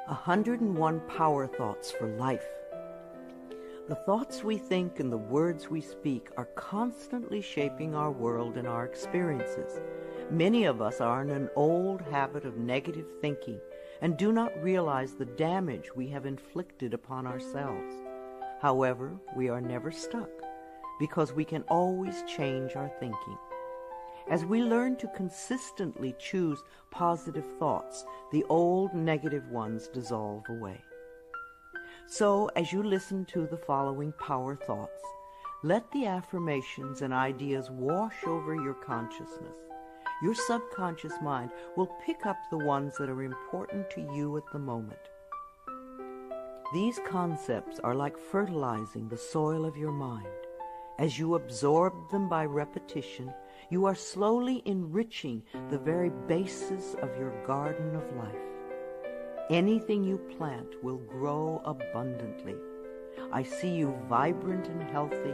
101 Power Thoughts for Life. The thoughts we think and the words we speak are constantly shaping our world and our experiences. Many of us are in an old habit of negative thinking and do not realize the damage we have inflicted upon ourselves. However, we are never stuck because we can always change our thinking. As we learn to consistently choose positive thoughts, the old negative ones dissolve away. So, as you listen to the following power thoughts, let the affirmations and ideas wash over your consciousness. Your subconscious mind will pick up the ones that are important to you at the moment. These concepts are like fertilizing the soil of your mind. As you absorb them by repetition, you are slowly enriching the very basis of your garden of life. Anything you plant will grow abundantly. I see you vibrant and healthy,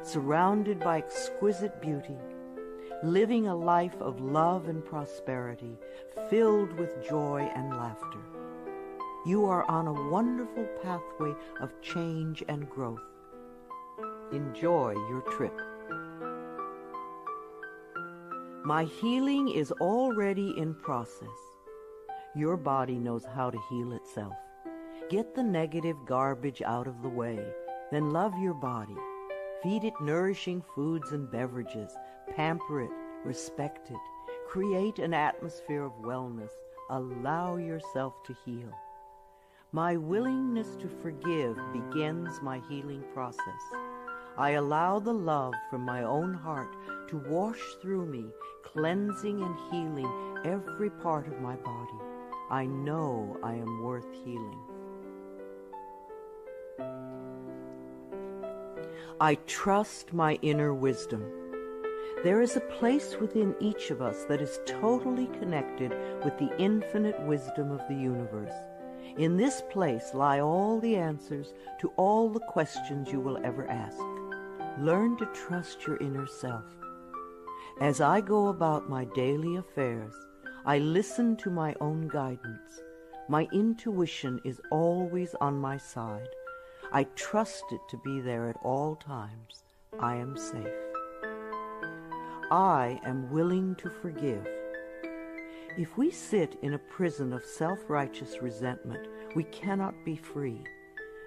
surrounded by exquisite beauty, living a life of love and prosperity, filled with joy and laughter. You are on a wonderful pathway of change and growth. Enjoy your trip. My healing is already in process. Your body knows how to heal itself. Get the negative garbage out of the way, then love your body. Feed it nourishing foods and beverages. Pamper it, respect it. Create an atmosphere of wellness. Allow yourself to heal. My willingness to forgive begins my healing process. I allow the love from my own heart to wash through me, cleansing and healing every part of my body. I know I am worth healing. I trust my inner wisdom. There is a place within each of us that is totally connected with the infinite wisdom of the universe. In this place lie all the answers to all the questions you will ever ask. Learn to trust your inner self. As I go about my daily affairs, I listen to my own guidance. My intuition is always on my side. I trust it to be there at all times. I am safe. I am willing to forgive. If we sit in a prison of self-righteous resentment, we cannot be free.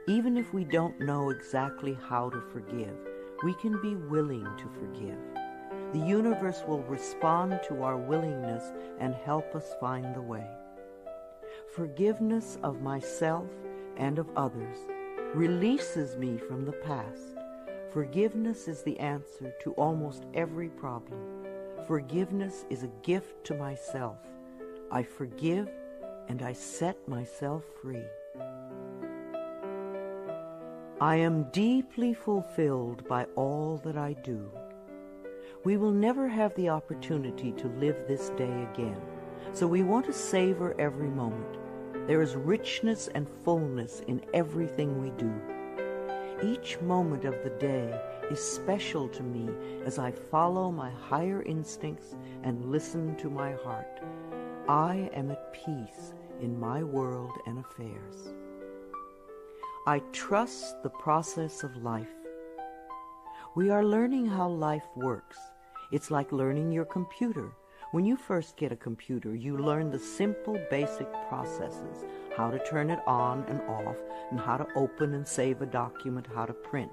Even if we don't know exactly how to forgive, we can be willing to forgive. The universe will respond to our willingness and help us find the way. Forgiveness of myself and of others releases me from the past. Forgiveness is the answer to almost every problem. Forgiveness is a gift to myself. I forgive and I set myself free. I am deeply fulfilled by all that I do. We will never have the opportunity to live this day again, so we want to savor every moment. There is richness and fullness in everything we do. Each moment of the day is special to me as I follow my higher instincts and listen to my heart. I am at peace in my world and affairs. I trust the process of life. We are learning how life works. It's like learning your computer. When you first get a computer, you learn the simple, basic processes, how to turn it on and off, and how to open and save a document, how to print.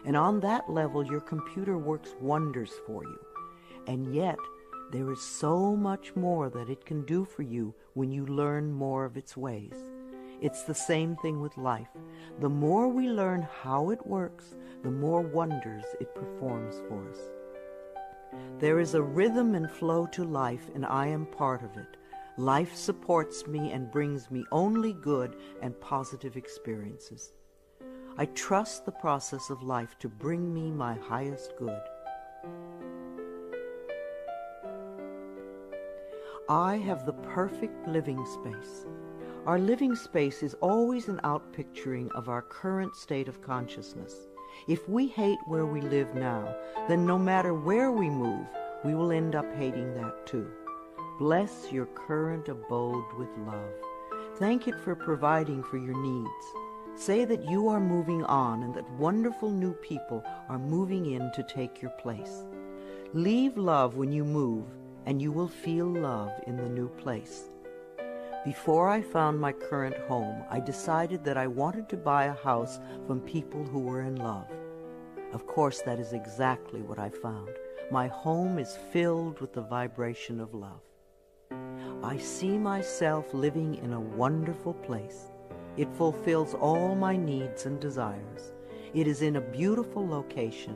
And on that level, your computer works wonders for you. And yet, there is so much more that it can do for you when you learn more of its ways. It's the same thing with life. The more we learn how it works, the more wonders it performs for us. There is a rhythm and flow to life, and I am part of it. Life supports me and brings me only good and positive experiences. I trust the process of life to bring me my highest good. I have the perfect living space. Our living space is always an outpicturing of our current state of consciousness. If we hate where we live now, then no matter where we move, we will end up hating that too. Bless your current abode with love. Thank it for providing for your needs. Say that you are moving on and that wonderful new people are moving in to take your place. Leave love when you move, and you will feel love in the new place. Before I found my current home, I decided that I wanted to buy a house from people who were in love. Of course, that is exactly what I found. My home is filled with the vibration of love. I see myself living in a wonderful place. It fulfills all my needs and desires. It is in a beautiful location,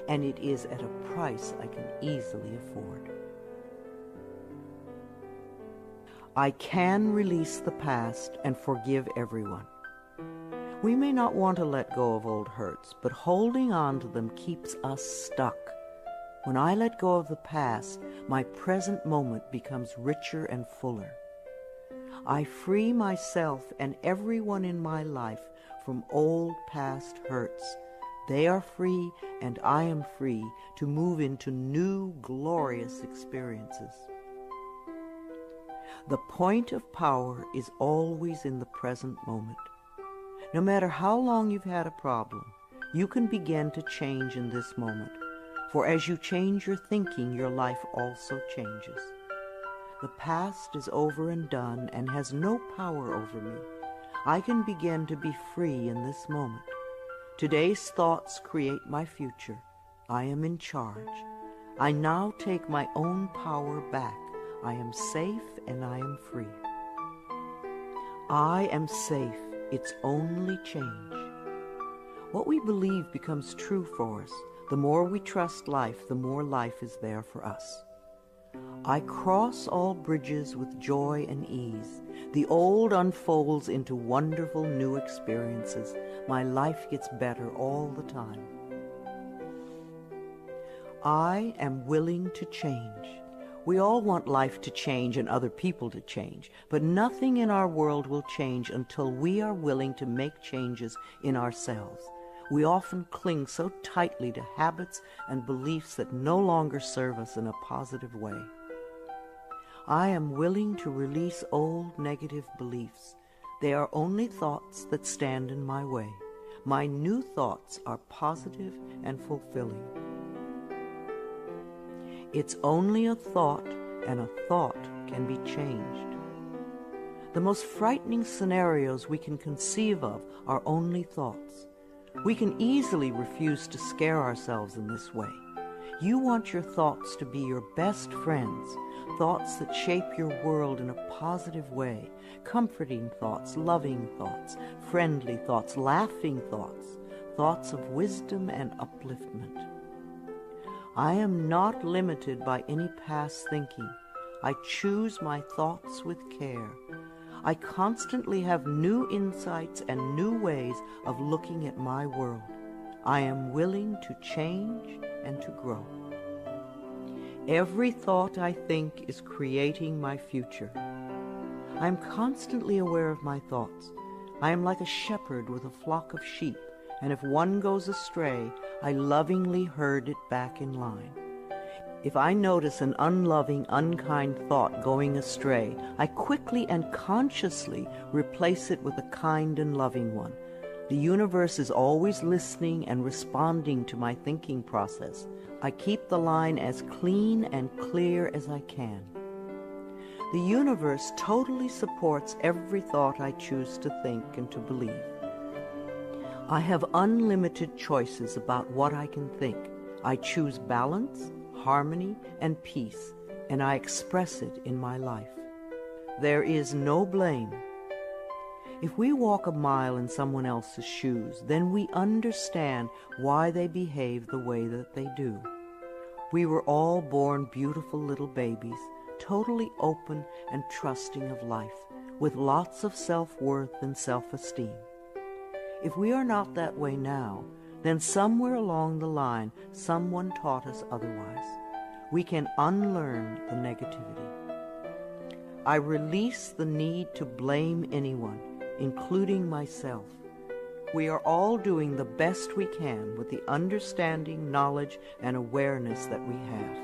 and it is at a price I can easily afford. I can release the past and forgive everyone. We may not want to let go of old hurts, but holding on to them keeps us stuck. When I let go of the past, my present moment becomes richer and fuller. I free myself and everyone in my life from old past hurts. They are free, and I am free to move into new, glorious experiences. The point of power is always in the present moment. No matter how long you've had a problem, you can begin to change in this moment. For as you change your thinking, your life also changes. The past is over and done and has no power over me. I can begin to be free in this moment. Today's thoughts create my future. I am in charge. I now take my own power back. I am safe and I am free. I am safe. It's only change. What we believe becomes true for us. The more we trust life, the more life is there for us. I cross all bridges with joy and ease. The old unfolds into wonderful new experiences. My life gets better all the time. I am willing to change. We all want life to change and other people to change, but nothing in our world will change until we are willing to make changes in ourselves. We often cling so tightly to habits and beliefs that no longer serve us in a positive way. I am willing to release old negative beliefs. They are only thoughts that stand in my way. My new thoughts are positive and fulfilling. It's only a thought, and a thought can be changed. The most frightening scenarios we can conceive of are only thoughts. We can easily refuse to scare ourselves in this way. You want your thoughts to be your best friends, thoughts that shape your world in a positive way, comforting thoughts, loving thoughts, friendly thoughts, laughing thoughts, thoughts of wisdom and upliftment. I am not limited by any past thinking. I choose my thoughts with care. I constantly have new insights and new ways of looking at my world. I am willing to change and to grow. Every thought I think is creating my future. I am constantly aware of my thoughts. I am like a shepherd with a flock of sheep, and if one goes astray, I lovingly herd it back in line. If I notice an unloving, unkind thought going astray, I quickly and consciously replace it with a kind and loving one. The universe is always listening and responding to my thinking process. I keep the line as clean and clear as I can. The universe totally supports every thought I choose to think and to believe. I have unlimited choices about what I can think. I choose balance, harmony, and peace, and I express it in my life. There is no blame. If we walk a mile in someone else's shoes, then we understand why they behave the way that they do. We were all born beautiful little babies, totally open and trusting of life, with lots of self-worth and self-esteem. If we are not that way now, then somewhere along the line, someone taught us otherwise. We can unlearn the negativity. I release the need to blame anyone, including myself. We are all doing the best we can with the understanding, knowledge, and awareness that we have.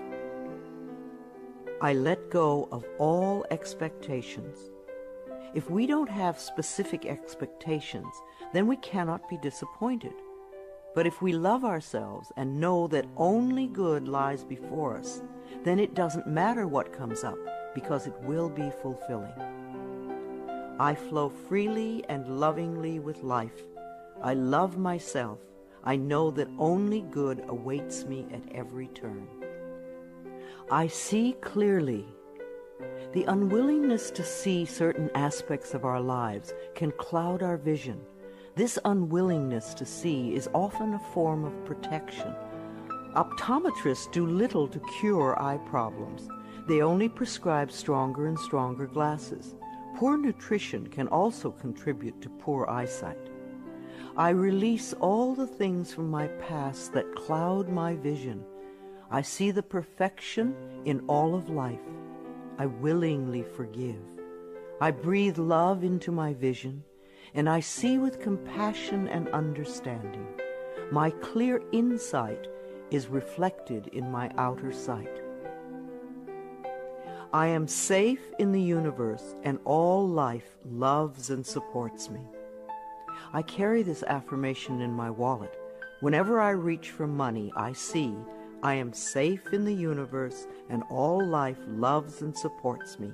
I let go of all expectations. If we don't have specific expectations, then we cannot be disappointed. But if we love ourselves and know that only good lies before us, then it doesn't matter what comes up, because it will be fulfilling. I flow freely and lovingly with life. I love myself. I know that only good awaits me at every turn. I see clearly. The unwillingness to see certain aspects of our lives can cloud our vision. This unwillingness to see is often a form of protection. Optometrists do little to cure eye problems. They only prescribe stronger and stronger glasses. Poor nutrition can also contribute to poor eyesight. I release all the things from my past that cloud my vision. I see the perfection in all of life. I willingly forgive. I breathe love into my vision, and I see with compassion and understanding. My clear insight is reflected in my outer sight. I am safe in the universe, and all life loves and supports me. I carry this affirmation in my wallet. Whenever I reach for money, I see I am safe in the universe, and all life loves and supports me.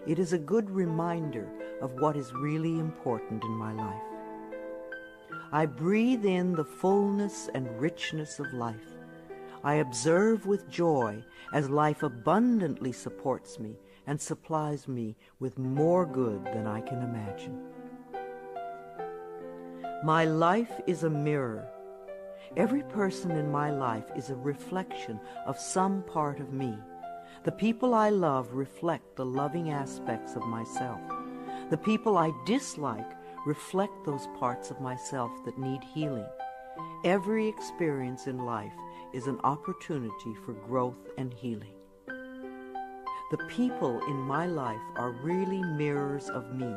It is a good reminder of what is really important in my life. I breathe in the fullness and richness of life. I observe with joy as life abundantly supports me and supplies me with more good than I can imagine. My life is a mirror. Every person in my life is a reflection of some part of me. The people I love reflect the loving aspects of myself. The people I dislike reflect those parts of myself that need healing. Every experience in life is an opportunity for growth and healing. The people in my life are really mirrors of me.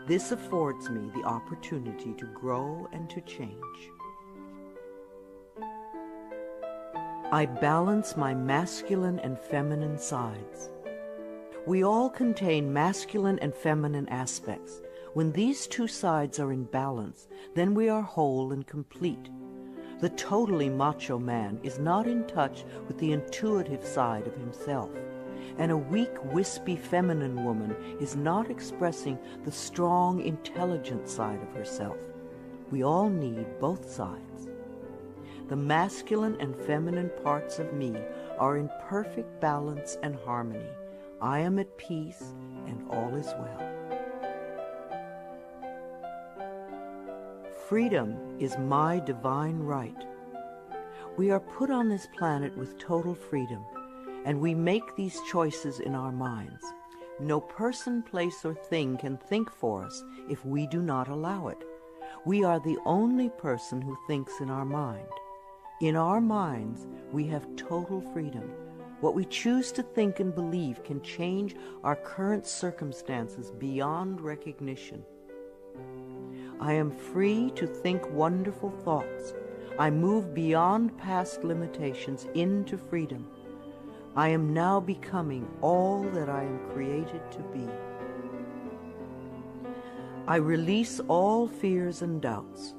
This affords me the opportunity to grow and to change. I balance my masculine and feminine sides. We all contain masculine and feminine aspects. When these two sides are in balance, then we are whole and complete. The totally macho man is not in touch with the intuitive side of himself, and a weak, wispy feminine woman is not expressing the strong, intelligent side of herself. We all need both sides. The masculine and feminine parts of me are in perfect balance and harmony. I am at peace, and all is well. Freedom is my divine right. We are put on this planet with total freedom, and we make these choices in our minds. No person, place, or thing can think for us if we do not allow it. We are the only person who thinks in our mind. In our minds, we have total freedom. What we choose to think and believe can change our current circumstances beyond recognition. I am free to think wonderful thoughts. I move beyond past limitations into freedom. I am now becoming all that I am created to be. I release all fears and doubts.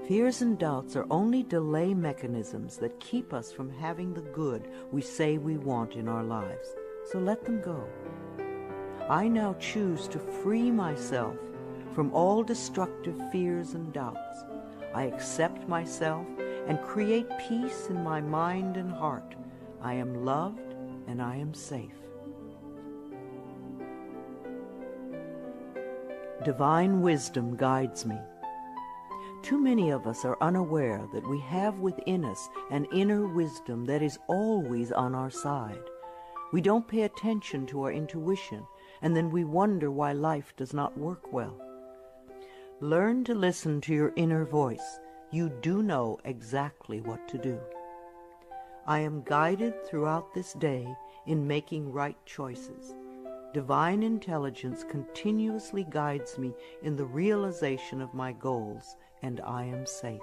Fears and doubts are only delay mechanisms that keep us from having the good we say we want in our lives. So let them go. I now choose to free myself from all destructive fears and doubts. I accept myself and create peace in my mind and heart. I am loved and I am safe. Divine wisdom guides me. Too many of us are unaware that we have within us an inner wisdom that is always on our side. We don't pay attention to our intuition, and then we wonder why life does not work well. Learn to listen to your inner voice. You do know exactly what to do. I am guided throughout this day in making right choices. Divine intelligence continuously guides me in the realization of my goals, and I am safe.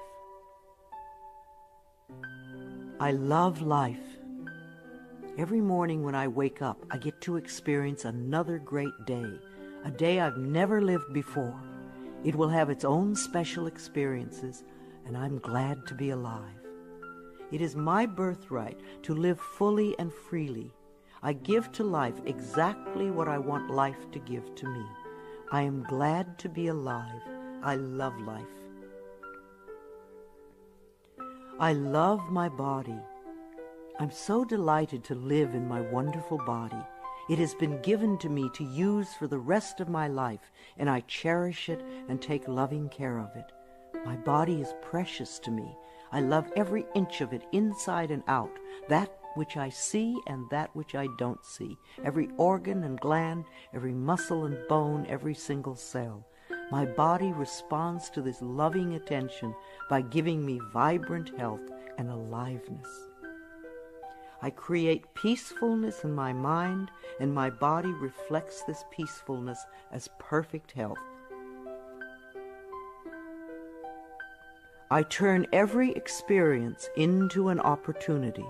I love life. Every morning when I wake up, I get to experience another great day. a day I've never lived before. It will have its own special experiences, and I'm glad to be alive. It is my birthright to live fully and freely. I give to life exactly what I want life to give to me. I am glad to be alive. I love life. I love my body. I'm so delighted to live in my wonderful body. It has been given to me to use for the rest of my life, and I cherish it and take loving care of it. My body is precious to me. I love every inch of it, inside and out, that which I see and that which I don't see, every organ and gland, every muscle and bone, every single cell. My body responds to this loving attention by giving me vibrant health and aliveness. I create peacefulness in my mind, and my body reflects this peacefulness as perfect health. I turn every experience into an opportunity.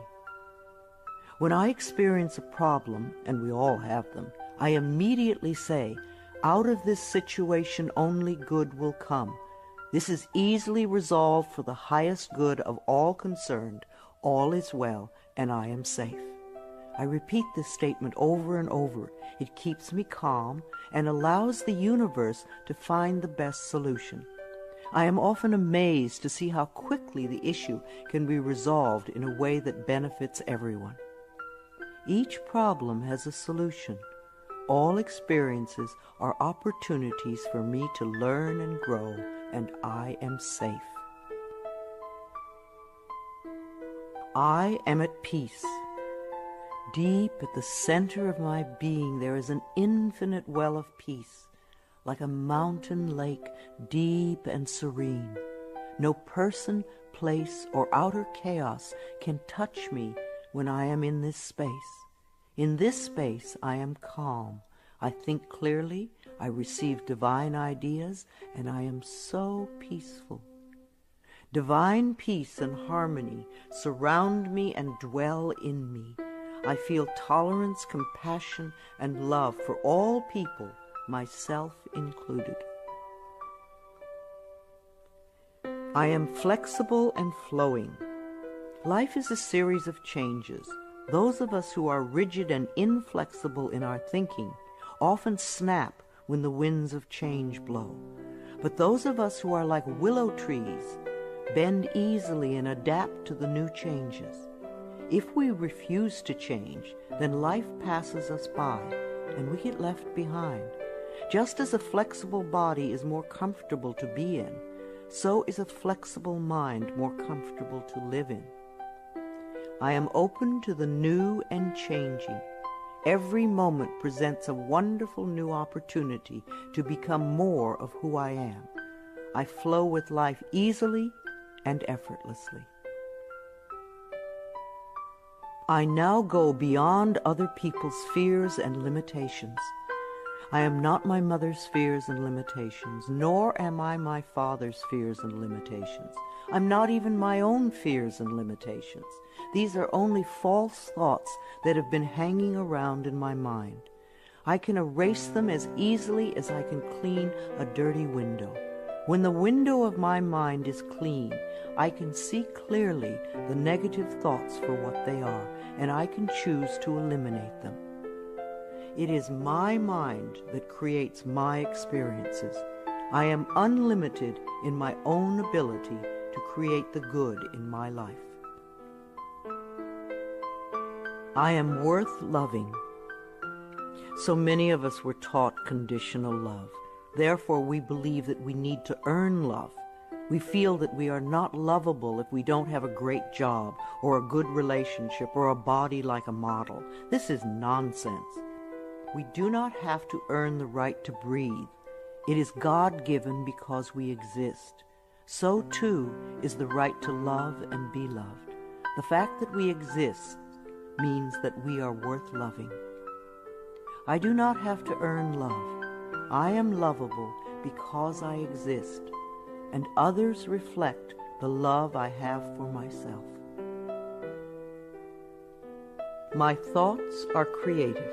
When I experience a problem, and we all have them, I immediately say, out of this situation only good will come. This is easily resolved for the highest good of all concerned. All is well, and I am safe. I repeat this statement over and over. It keeps me calm and allows the universe to find the best solution. I am often amazed to see how quickly the issue can be resolved in a way that benefits everyone. Each problem has a solution. All experiences are opportunities for me to learn and grow, and I am safe. I am at peace. Deep at the center of my being there is an infinite well of peace, like a mountain lake, deep and serene. No person, place, or outer chaos can touch me when I am in this space. In this space I am calm. I think clearly, I receive divine ideas, and I am so peaceful. Divine peace and harmony surround me and dwell in me. I feel tolerance, compassion, and love for all people, myself included. I am flexible and flowing. Life is a series of changes. Those of us who are rigid and inflexible in our thinking often snap when the winds of change blow. But those of us who are like willow trees bend easily and adapt to the new changes. If we refuse to change, then life passes us by and we get left behind. Just as a flexible body is more comfortable to be in, so is a flexible mind more comfortable to live in. I am open to the new and changing. Every moment presents a wonderful new opportunity to become more of who I am. I flow with life easily and effortlessly. I now go beyond other people's fears and limitations. I am not my mother's fears and limitations, nor am I my father's fears and limitations. I'm not even my own fears and limitations. These are only false thoughts that have been hanging around in my mind. I can erase them as easily as I can clean a dirty window. When the window of my mind is clean, I can see clearly the negative thoughts for what they are, and I can choose to eliminate them. It is my mind that creates my experiences. I am unlimited in my own ability to create the good in my life. I am worth loving. So many of us were taught conditional love. Therefore, we believe that we need to earn love. We feel that we are not lovable if we don't have a great job or a good relationship or a body like a model. This is nonsense. We do not have to earn the right to breathe. It is God-given because we exist. So, too, is the right to love and be loved. The fact that we exist means that we are worth loving. I do not have to earn love. I am lovable because I exist, and others reflect the love I have for myself. My thoughts are creative.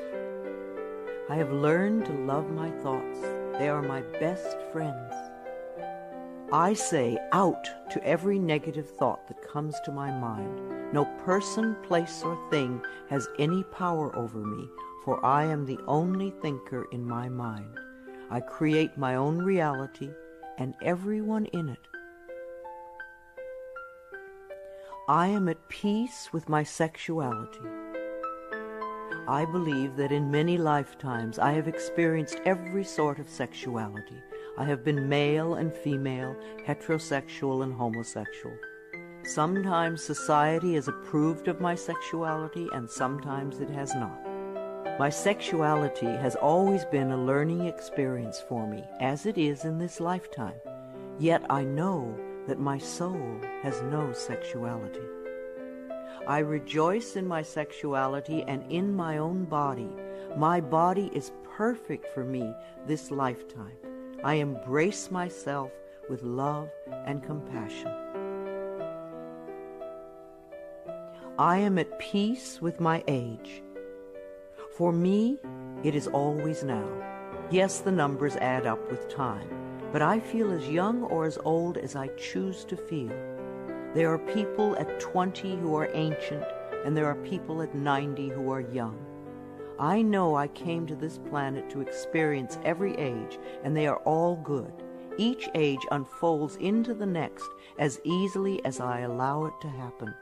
I have learned to love my thoughts. They are my best friends. I say out to every negative thought that comes to my mind. No person, place, or thing has any power over me, for I am the only thinker in my mind. I create my own reality and everyone in it. I am at peace with my sexuality. I believe that in many lifetimes I have experienced every sort of sexuality. I have been male and female, heterosexual and homosexual. Sometimes society has approved of my sexuality and sometimes it has not. My sexuality has always been a learning experience for me, as it is in this lifetime. Yet I know that my soul has no sexuality. I rejoice in my sexuality and in my own body. My body is perfect for me this lifetime. I embrace myself with love and compassion. I am at peace with my age. For me, it is always now. Yes, the numbers add up with time, but I feel as young or as old as I choose to feel. There are people at 20 who are ancient, and there are people at 90 who are young. I know I came to this planet to experience every age, and they are all good. Each age unfolds into the next as easily as I allow it to happen.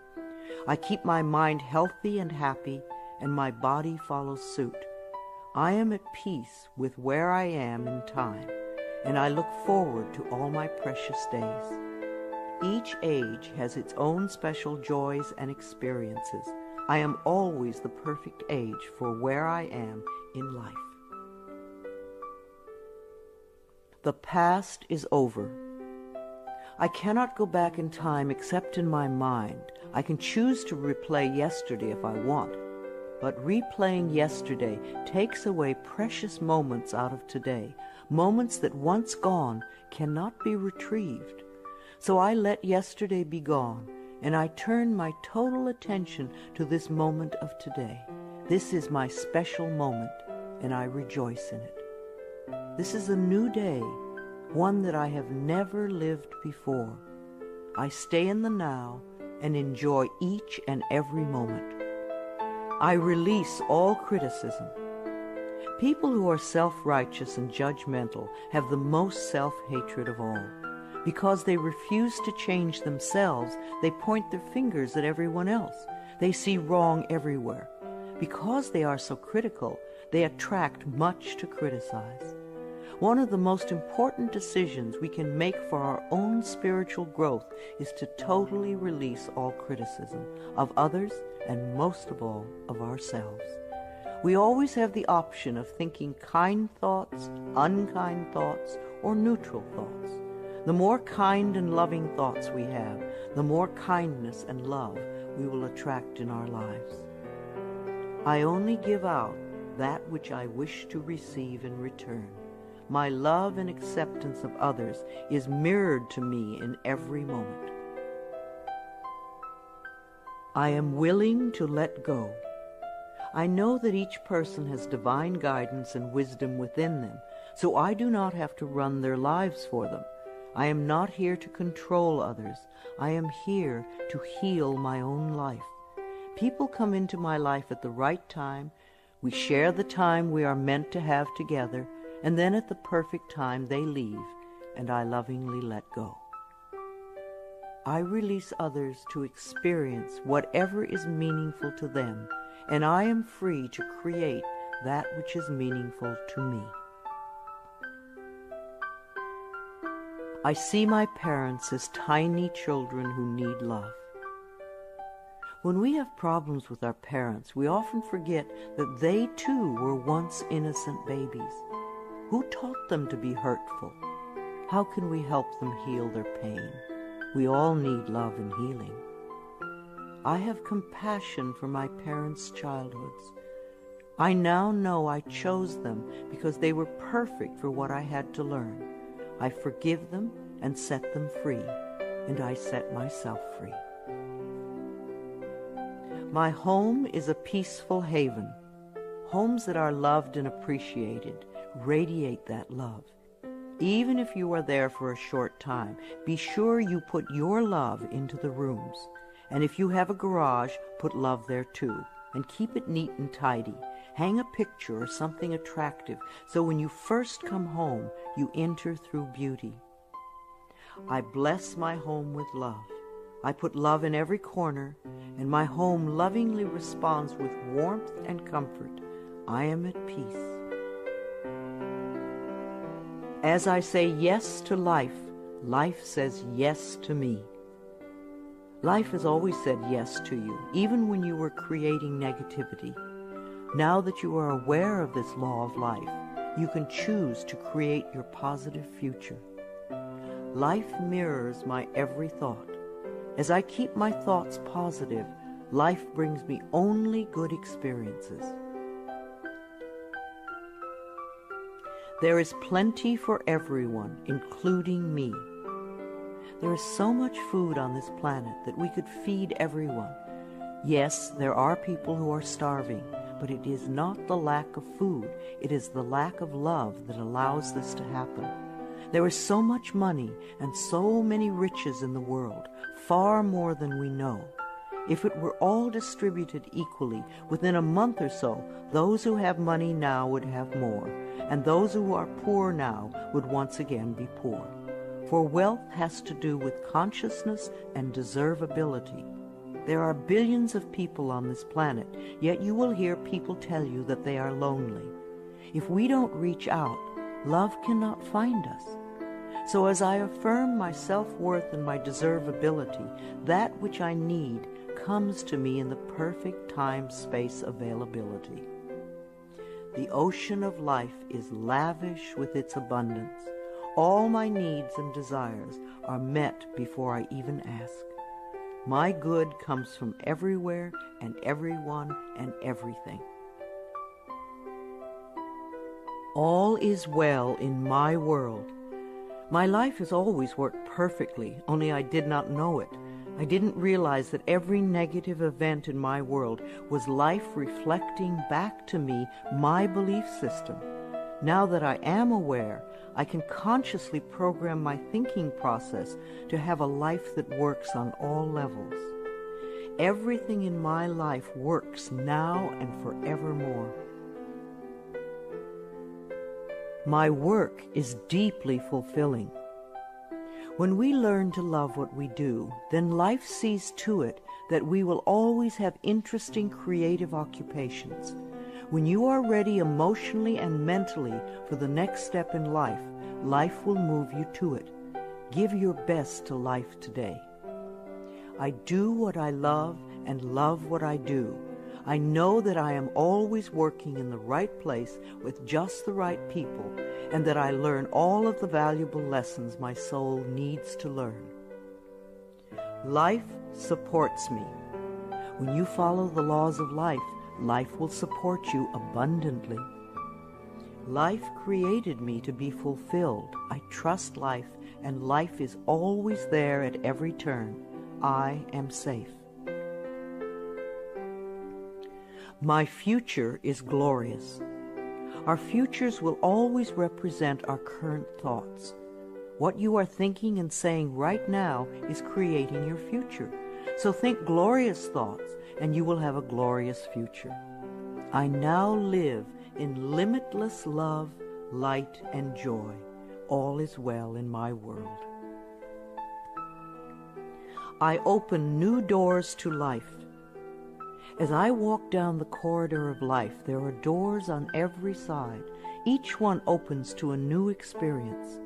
I keep my mind healthy and happy, and my body follows suit. I am at peace with where I am in time, and I look forward to all my precious days. Each age has its own special joys and experiences. I am always the perfect age for where I am in life. The past is over. I cannot go back in time except in my mind. I can choose to replay yesterday if I want, but replaying yesterday takes away precious moments out of today, moments that once gone cannot be retrieved. So I let yesterday be gone, and I turn my total attention to this moment of today. This is my special moment, and I rejoice in it. This is a new day, one that I have never lived before. I stay in the now and enjoy each and every moment. I release all criticism. People who are self-righteous and judgmental have the most self-hatred of all. Because they refuse to change themselves, they point their fingers at everyone else. They see wrong everywhere. Because they are so critical, they attract much to criticize. One of the most important decisions we can make for our own spiritual growth is to totally release all criticism of others and most of all of ourselves. We always have the option of thinking kind thoughts, unkind thoughts, or neutral thoughts. The more kind and loving thoughts we have, the more kindness and love we will attract in our lives. I only give out that which I wish to receive in return. My love and acceptance of others is mirrored to me in every moment. I am willing to let go. I know that each person has divine guidance and wisdom within them, so I do not have to run their lives for them. I am not here to control others. I am here to heal my own life. People come into my life at the right time. We share the time we are meant to have together, and then at the perfect time they leave, and I lovingly let go. I release others to experience whatever is meaningful to them, and I am free to create that which is meaningful to me. I see my parents as tiny children who need love. When we have problems with our parents, we often forget that they too were once innocent babies. Who taught them to be hurtful? How can we help them heal their pain? We all need love and healing. I have compassion for my parents' childhoods. I now know I chose them because they were perfect for what I had to learn. I forgive them and set them free, and I set myself free. My home is a peaceful haven. Homes that are loved and appreciated radiate that love. Even if you are there for a short time, be sure you put your love into the rooms. And if you have a garage, put love there too. And keep it neat and tidy. Hang a picture or something attractive so when you first come home, you enter through beauty. I bless my home with love. I put love in every corner, and my home lovingly responds with warmth and comfort. I am at peace. As I say yes to life, life says yes to me. Life has always said yes to you, even when you were creating negativity. Now that you are aware of this law of life, you can choose to create your positive future. Life mirrors my every thought. As I keep my thoughts positive, life brings me only good experiences. There is plenty for everyone, including me. There is so much food on this planet that we could feed everyone. Yes, there are people who are starving, but it is not the lack of food, it is the lack of love that allows this to happen. There is so much money and so many riches in the world, far more than we know. If it were all distributed equally, within a month or so, those who have money now would have more, and those who are poor now would once again be poor. For wealth has to do with consciousness and deservability. There are billions of people on this planet, yet you will hear people tell you that they are lonely. If we don't reach out, love cannot find us. So as I affirm my self-worth and my deservability, that which I need comes to me in the perfect time-space availability. The ocean of life is lavish with its abundance. All my needs and desires are met before I even ask. My good comes from everywhere and everyone and everything. All is well in my world. My life has always worked perfectly, only I did not know it. I didn't realize that every negative event in my world was life reflecting back to me my belief system. Now that I am aware, I can consciously program my thinking process to have a life that works on all levels. Everything in my life works now and forevermore. My work is deeply fulfilling. When we learn to love what we do, then life sees to it that we will always have interesting creative occupations. When you are ready emotionally and mentally for the next step in life, life will move you to it. Give your best to life today. I do what I love and love what I do. I know that I am always working in the right place with just the right people, and that I learn all of the valuable lessons my soul needs to learn. Life supports me. When you follow the laws of life, life will support you abundantly. Life created me to be fulfilled. I trust life, and life is always there at every turn. I am safe. My future is glorious. Our futures will always represent our current thoughts. What you are thinking and saying right now is creating your future. So think glorious thoughts, and you will have a glorious future. I now live in limitless love, light, and joy. All is well in my world. I open new doors to life. As I walk down the corridor of life, there are doors on every side. Each one opens to a new experience.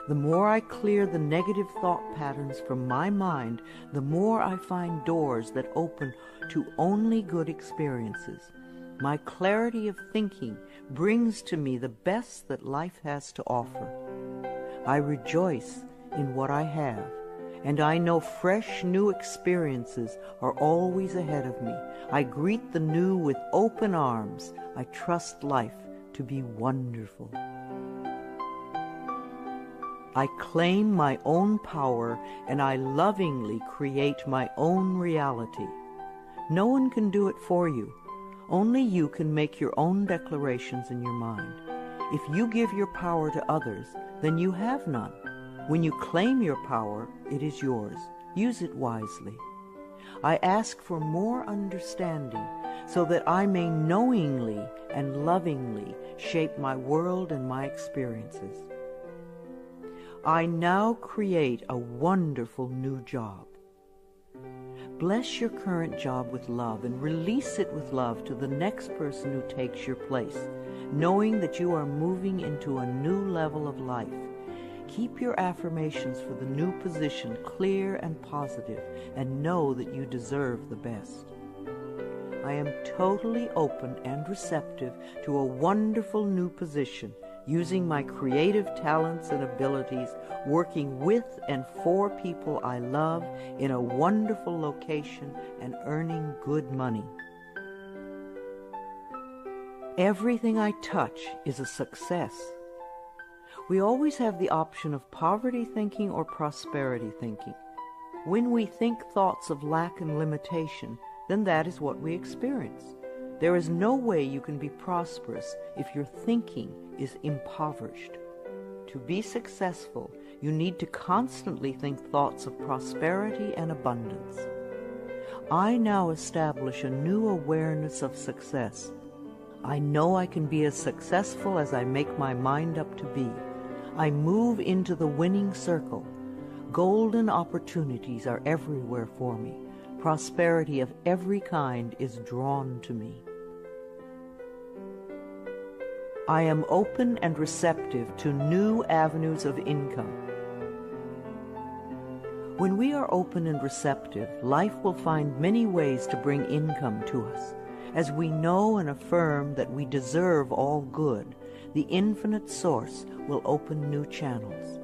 The more I clear the negative thought patterns from my mind, the more I find doors that open to only good experiences. My clarity of thinking brings to me the best that life has to offer. I rejoice in what I have, and I know fresh new experiences are always ahead of me. I greet the new with open arms. I trust life to be wonderful. I claim my own power, and I lovingly create my own reality. No one can do it for you. Only you can make your own declarations in your mind. If you give your power to others, then you have none. When you claim your power, it is yours. Use it wisely. I ask for more understanding so that I may knowingly and lovingly shape my world and my experiences. I now create a wonderful new job. Bless your current job with love and release it with love to the next person who takes your place, knowing that you are moving into a new level of life. Keep your affirmations for the new position clear and positive, and know that you deserve the best. I am totally open and receptive to a wonderful new position, using my creative talents and abilities, working with and for people I love in a wonderful location and earning good money. Everything I touch is a success. We always have the option of poverty thinking or prosperity thinking. When we think thoughts of lack and limitation, then that is what we experience. There is no way you can be prosperous if your thinking is impoverished. To be successful, you need to constantly think thoughts of prosperity and abundance. I now establish a new awareness of success. I know I can be as successful as I make my mind up to be. I move into the winning circle. Golden opportunities are everywhere for me. Prosperity of every kind is drawn to me. I am open and receptive to new avenues of income. When we are open and receptive, life will find many ways to bring income to us. As we know and affirm that we deserve all good, the infinite source will open new channels.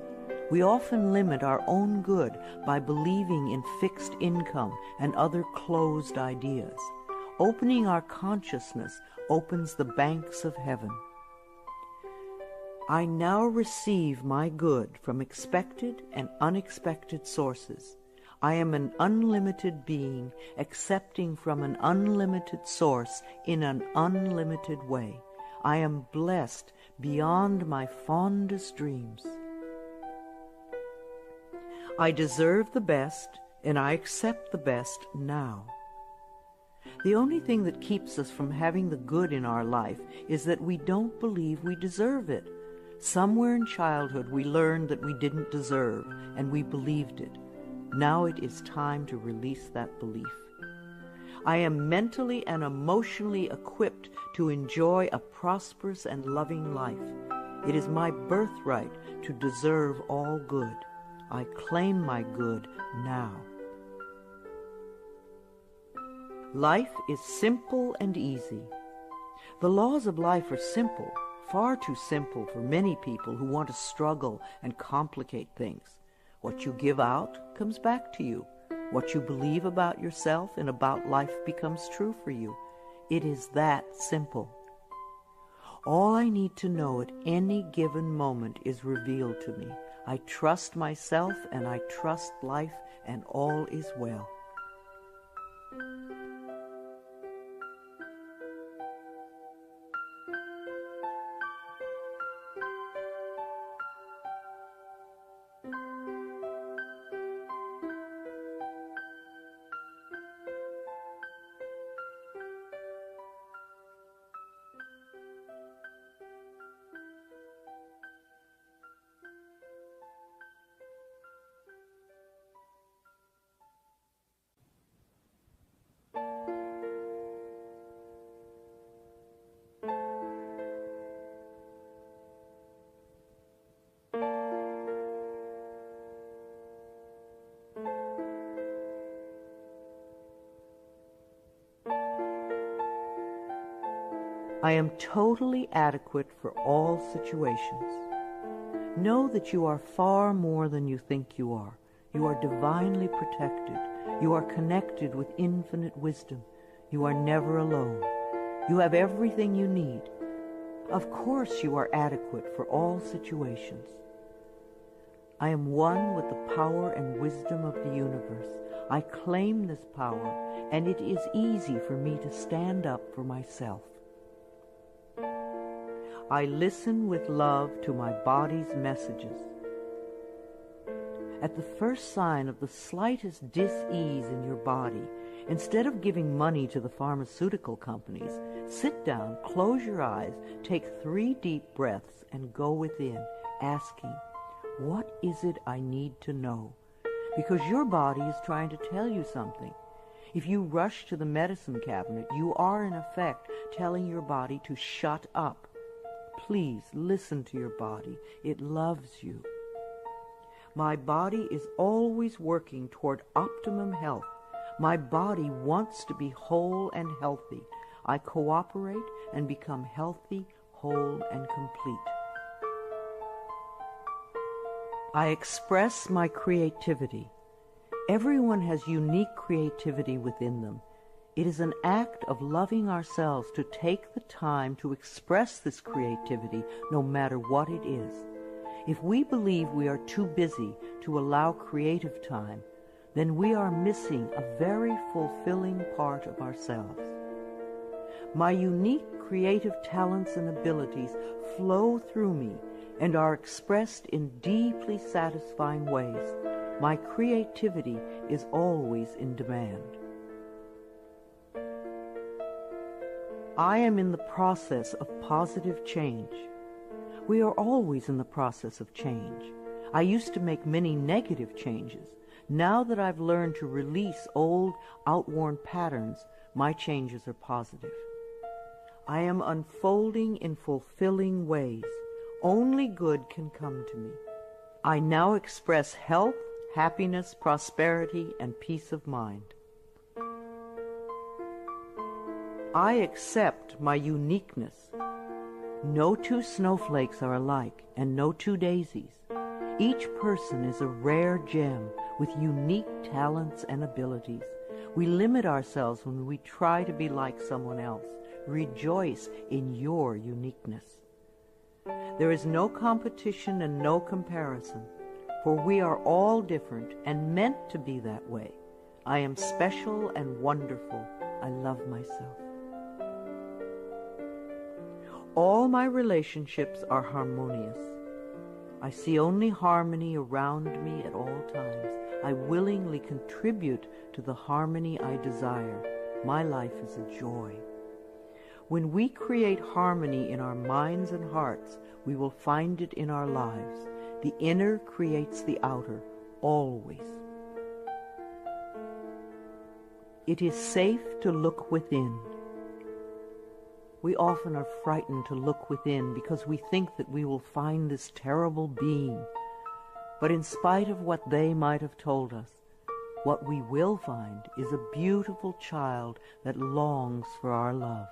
We often limit our own good by believing in fixed income and other closed ideas. Opening our consciousness opens the banks of heaven. I now receive my good from expected and unexpected sources. I am an unlimited being, accepting from an unlimited source in an unlimited way. I am blessed beyond my fondest dreams. I deserve the best, and I accept the best now. The only thing that keeps us from having the good in our life is that we don't believe we deserve it. Somewhere in childhood we learned that we didn't deserve, and we believed it. Now it is time to release that belief. I am mentally and emotionally equipped to enjoy a prosperous and loving life. It is my birthright to deserve all good. I claim my good now. Life is simple and easy. The laws of life are simple, far too simple for many people who want to struggle and complicate things. What you give out comes back to you. What you believe about yourself and about life becomes true for you. It is that simple. All I need to know at any given moment is revealed to me. I trust myself and I trust life, and all is well. I am totally adequate for all situations. Know that you are far more than you think you are. You are divinely protected. You are connected with infinite wisdom. You are never alone. You have everything you need. Of course you are adequate for all situations. I am one with the power and wisdom of the universe. I claim this power, and it is easy for me to stand up for myself. I listen with love to my body's messages. At the first sign of the slightest dis-ease in your body, instead of giving money to the pharmaceutical companies, sit down, close your eyes, take 3 deep breaths, and go within, asking, what is it I need to know? Because your body is trying to tell you something. If you rush to the medicine cabinet, you are in effect telling your body to shut up. Please listen to your body. It loves you. My body is always working toward optimum health. My body wants to be whole and healthy. I cooperate and become healthy, whole, and complete. I express my creativity. Everyone has unique creativity within them. It is an act of loving ourselves to take the time to express this creativity, no matter what it is. If we believe we are too busy to allow creative time, then we are missing a very fulfilling part of ourselves. My unique creative talents and abilities flow through me and are expressed in deeply satisfying ways. My creativity is always in demand. I am in the process of positive change. We are always in the process of change. I used to make many negative changes. Now that I've learned to release old, outworn patterns, my changes are positive. I am unfolding in fulfilling ways. Only good can come to me. I now express health, happiness, prosperity, and peace of mind. I accept my uniqueness. No 2 snowflakes are alike, and no 2 daisies. Each person is a rare gem with unique talents and abilities. We limit ourselves when we try to be like someone else. Rejoice in your uniqueness. There is no competition and no comparison, for we are all different and meant to be that way. I am special and wonderful. I love myself. All my relationships are harmonious. I see only harmony around me at all times. I willingly contribute to the harmony I desire. My life is a joy. When we create harmony in our minds and hearts, we will find it in our lives. The inner creates the outer, always. It is safe to look within. We often are frightened to look within because we think that we will find this terrible being. But in spite of what they might have told us, what we will find is a beautiful child that longs for our love.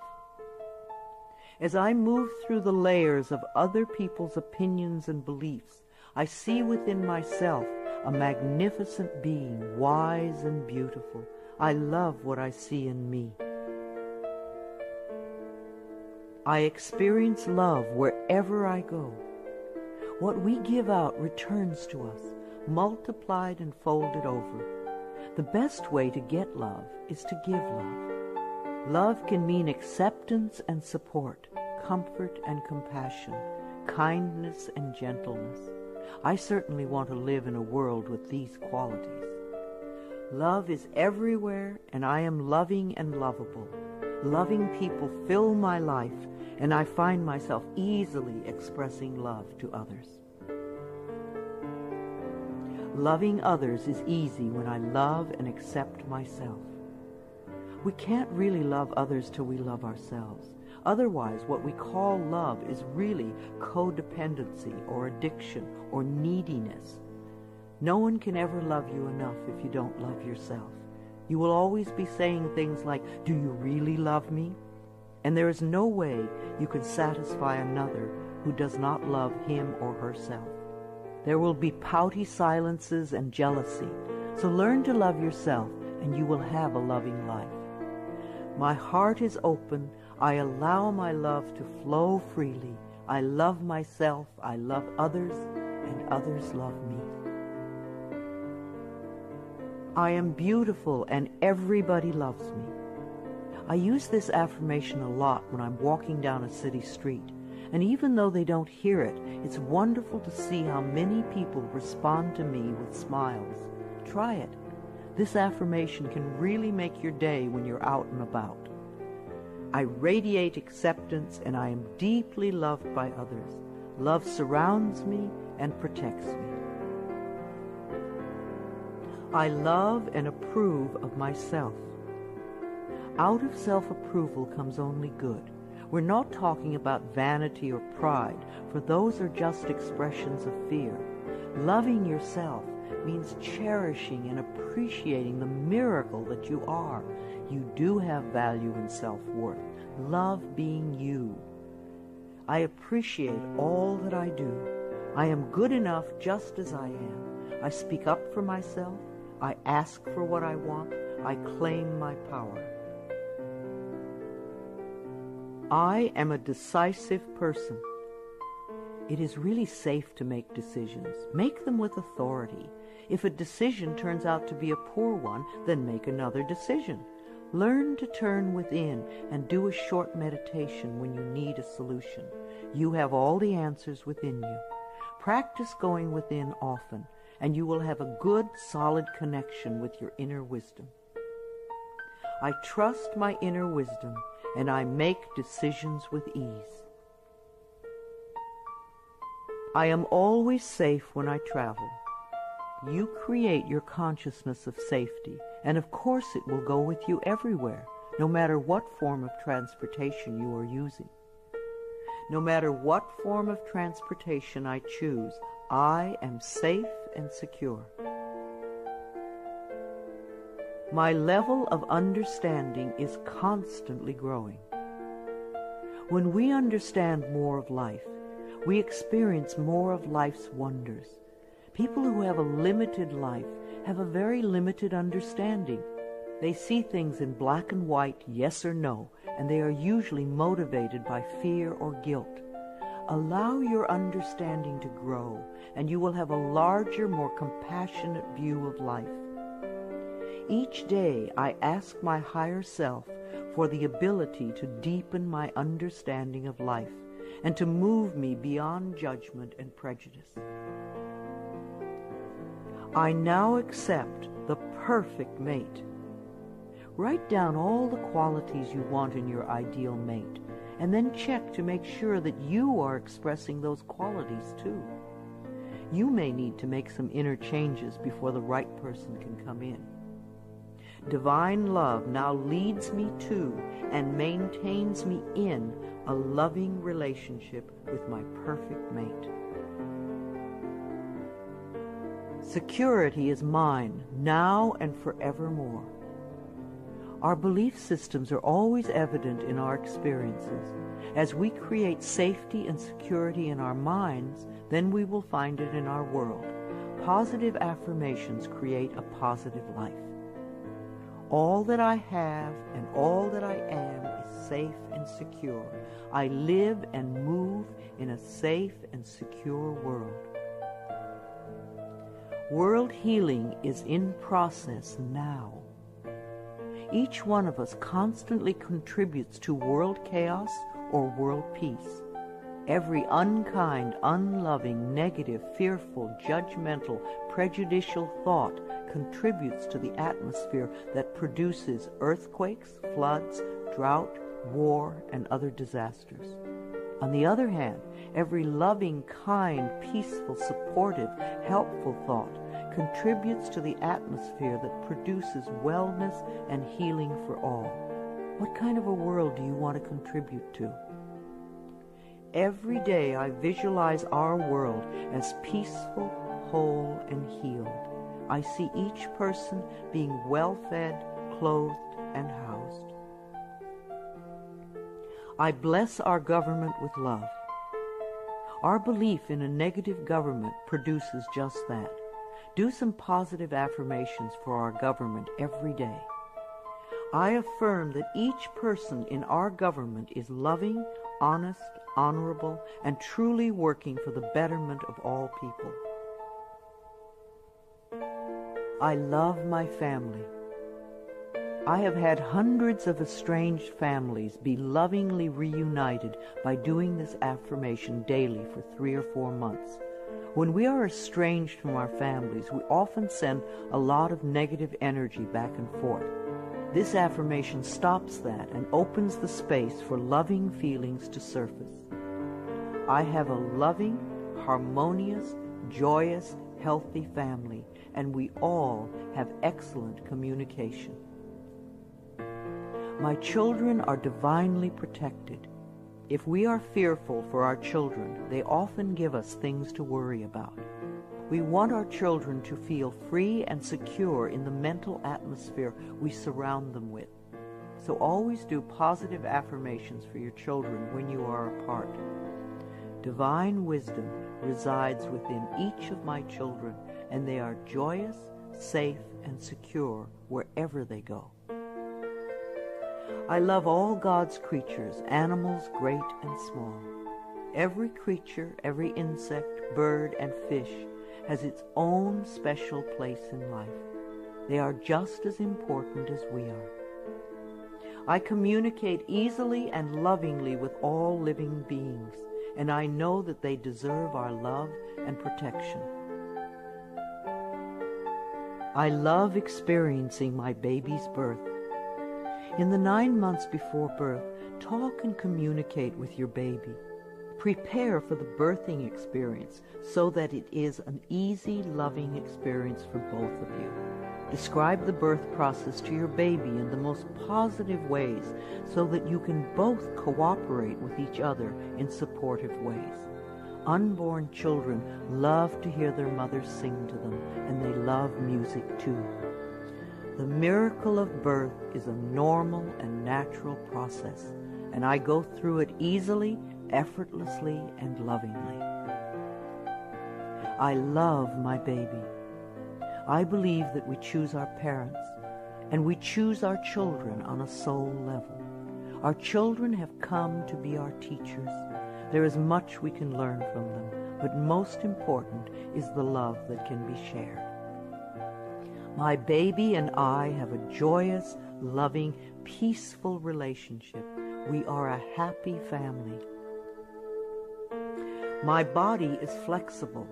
As I move through the layers of other people's opinions and beliefs, I see within myself a magnificent being, wise and beautiful. I love what I see in me. I experience love wherever I go. What we give out returns to us, multiplied and folded over. The best way to get love is to give love. Love can mean acceptance and support, comfort and compassion, kindness and gentleness. I certainly want to live in a world with these qualities. Love is everywhere, and I am loving and lovable. Loving people fill my life, and I find myself easily expressing love to others. Loving others is easy when I love and accept myself. We can't really love others till we love ourselves. Otherwise, what we call love is really codependency or addiction or neediness. No one can ever love you enough if you don't love yourself. You will always be saying things like, "Do you really love me?" And there is no way you can satisfy another who does not love him or herself. There will be pouty silences and jealousy. So learn to love yourself, and you will have a loving life. My heart is open. I allow my love to flow freely. I love myself, I love others, and others love me. I am beautiful and everybody loves me. I use this affirmation a lot when I'm walking down a city street, and even though they don't hear it, it's wonderful to see how many people respond to me with smiles. Try it. This affirmation can really make your day when you're out and about. I radiate acceptance and I am deeply loved by others. Love surrounds me and protects me. I love and approve of myself. Out of self-approval comes only good. We're not talking about vanity or pride, for those are just expressions of fear. Loving yourself means cherishing and appreciating the miracle that you are. You do have value and self-worth. Love being you. I appreciate all that I do. I am good enough just as I am. I speak up for myself. I ask for what I want. I claim my power. I am a decisive person. It is really safe to make decisions. Make them with authority. If a decision turns out to be a poor one, then make another decision. Learn to turn within and do a short meditation when you need a solution. You have all the answers within you. Practice going within often, and you will have a good, solid connection with your inner wisdom. I trust my inner wisdom, and I make decisions with ease. I am always safe when I travel. You create your consciousness of safety, and of course it will go with you everywhere, no matter what form of transportation you are using. No matter what form of transportation I choose, I am safe and secure. My level of understanding is constantly growing. When we understand more of life, we experience more of life's wonders. People who have a limited life have a very limited understanding. They see things in black and white, yes or no, and they are usually motivated by fear or guilt. Allow your understanding to grow, and you will have a larger, more compassionate view of life. Each day I ask my higher self for the ability to deepen my understanding of life and to move me beyond judgment and prejudice. I now accept the perfect mate. Write down all the qualities you want in your ideal mate, and then check to make sure that you are expressing those qualities too. You may need to make some inner changes before the right person can come in. Divine love now leads me to and maintains me in a loving relationship with my perfect mate. Security is mine, now and forevermore. Our belief systems are always evident in our experiences. As we create safety and security in our minds, then we will find it in our world. Positive affirmations create a positive life. All that I have and all that I am is safe and secure. I live and move in a safe and secure world. World healing is in process now. Each one of us constantly contributes to world chaos or world peace. Every unkind, unloving, negative, fearful, judgmental, prejudicial thought contributes to the atmosphere that produces earthquakes, floods, drought, war, and other disasters. On the other hand, every loving, kind, peaceful, supportive, helpful thought contributes to the atmosphere that produces wellness and healing for all. What kind of a world do you want to contribute to? Every day I visualize our world as peaceful, whole, and healed. I see each person being well-fed, clothed, and housed. I bless our government with love. Our belief in a negative government produces just that. Do some positive affirmations for our government every day. I affirm that each person in our government is loving, honest, honorable, and truly working for the betterment of all people. I love my family. I have had hundreds of estranged families be lovingly reunited by doing this affirmation daily for 3 or 4 months. When we are estranged from our families, we often send a lot of negative energy back and forth. This affirmation stops that and opens the space for loving feelings to surface. I have a loving, harmonious, joyous, healthy family, and we all have excellent communication. My children are divinely protected. If we are fearful for our children, they often give us things to worry about. We want our children to feel free and secure in the mental atmosphere we surround them with. So always do positive affirmations for your children when you are apart. Divine wisdom resides within each of my children, and they are joyous, safe, and secure wherever they go. I love all God's creatures, animals great and small. Every creature, every insect, bird, and fish has its own special place in life. They are just as important as we are. I communicate easily and lovingly with all living beings, and I know that they deserve our love and protection. I love experiencing my baby's birth. In the 9 months before birth, talk and communicate with your baby. Prepare for the birthing experience so that it is an easy, loving experience for both of you. Describe the birth process to your baby in the most positive ways so that you can both cooperate with each other in supportive ways. Unborn children love to hear their mothers sing to them, and they love music too. The miracle of birth is a normal and natural process, and I go through it easily, effortlessly, and lovingly. I love my baby. I believe that we choose our parents, and we choose our children on a soul level. Our children have come to be our teachers. There is much we can learn from them, but most important is the love that can be shared. My baby and I have a joyous, loving, peaceful relationship. We are a happy family. My body is flexible.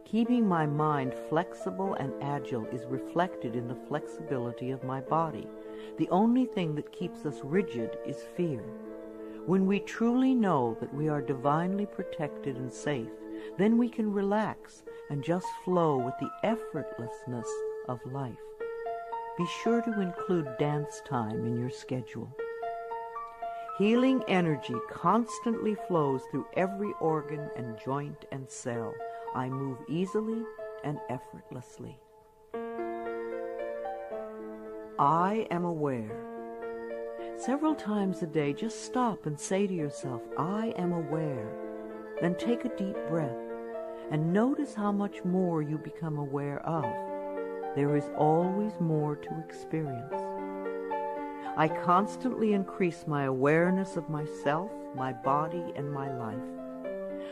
Keeping my mind flexible and agile is reflected in the flexibility of my body. The only thing that keeps us rigid is fear. When we truly know that we are divinely protected and safe, then we can relax and just flow with the effortlessness of life. Be sure to include dance time in your schedule. Healing energy constantly flows through every organ and joint and cell. I move easily and effortlessly. I am aware. Several times a day, just stop and say to yourself, I am aware. Then take a deep breath and notice how much more you become aware of. There is always more to experience. I constantly increase my awareness of myself, my body, and my life.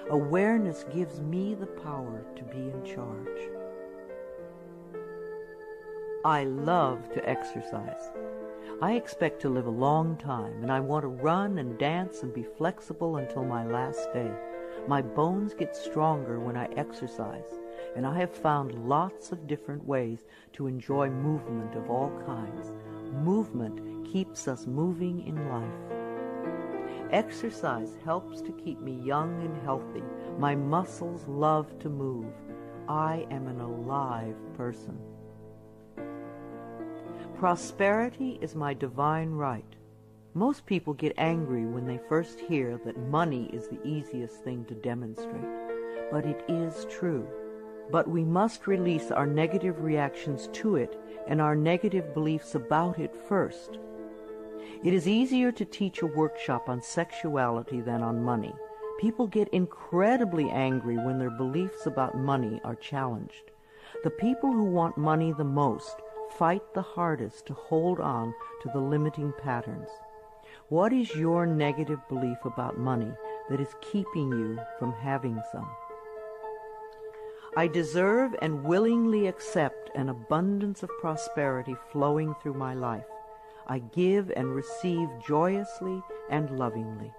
Awareness gives me the power to be in charge. I love to exercise. I expect to live a long time, and I want to run and dance and be flexible until my last day. My bones get stronger when I exercise, and I have found lots of different ways to enjoy movement of all kinds. Movement keeps us moving in life. Exercise helps to keep me young and healthy. My muscles love to move. I am an alive person. Prosperity is my divine right. Most people get angry when they first hear that money is the easiest thing to demonstrate. But it is true. But we must release our negative reactions to it and our negative beliefs about it first. It is easier to teach a workshop on sexuality than on money. People get incredibly angry when their beliefs about money are challenged. The people who want money the most fight the hardest to hold on to the limiting patterns. What is your negative belief about money that is keeping you from having some? I deserve and willingly accept an abundance of prosperity flowing through my life. I give and receive joyously and lovingly.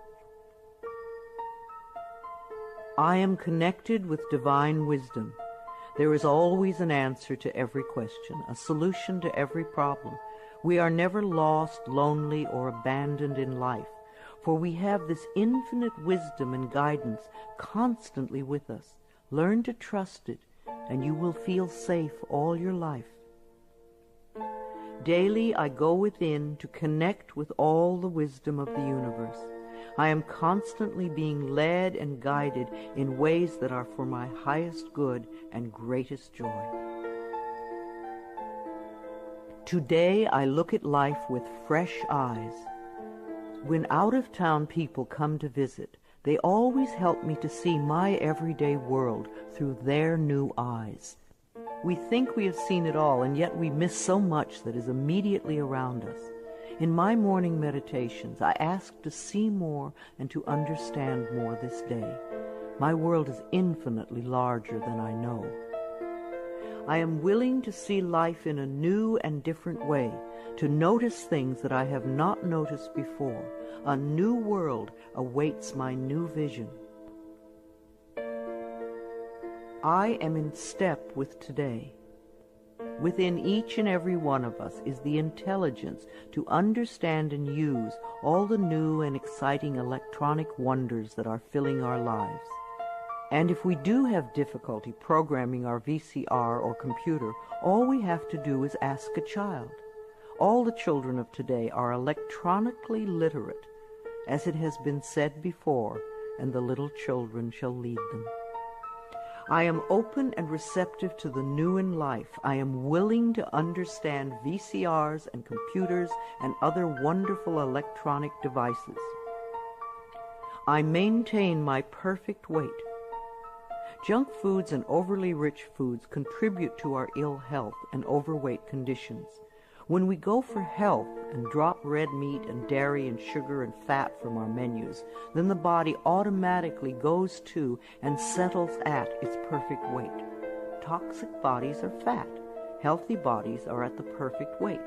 I am connected with divine wisdom. There is always an answer to every question, a solution to every problem. We are never lost, lonely, or abandoned in life, for we have this infinite wisdom and guidance constantly with us. Learn to trust it, and you will feel safe all your life. Daily I go within to connect with all the wisdom of the universe. I am constantly being led and guided in ways that are for my highest good and greatest joy. Today I look at life with fresh eyes. When out-of-town people come to visit, they always help me to see my everyday world through their new eyes. We think we have seen it all, and yet we miss so much that is immediately around us. In my morning meditations, I ask to see more and to understand more this day. My world is infinitely larger than I know. I am willing to see life in a new and different way, to notice things that I have not noticed before. A new world awaits my new vision. I am in step with today. Within each and every one of us is the intelligence to understand and use all the new and exciting electronic wonders that are filling our lives. And if we do have difficulty programming our VCR or computer, all we have to do is ask a child. All the children of today are electronically literate, as it has been said before, and the little children shall lead them. I am open and receptive to the new in life. I am willing to understand VCRs and computers and other wonderful electronic devices. I maintain my perfect weight. Junk foods and overly rich foods contribute to our ill health and overweight conditions. When we go for health and drop red meat and dairy and sugar and fat from our menus, then the body automatically goes to and settles at its perfect weight. Toxic bodies are fat. Healthy bodies are at the perfect weight.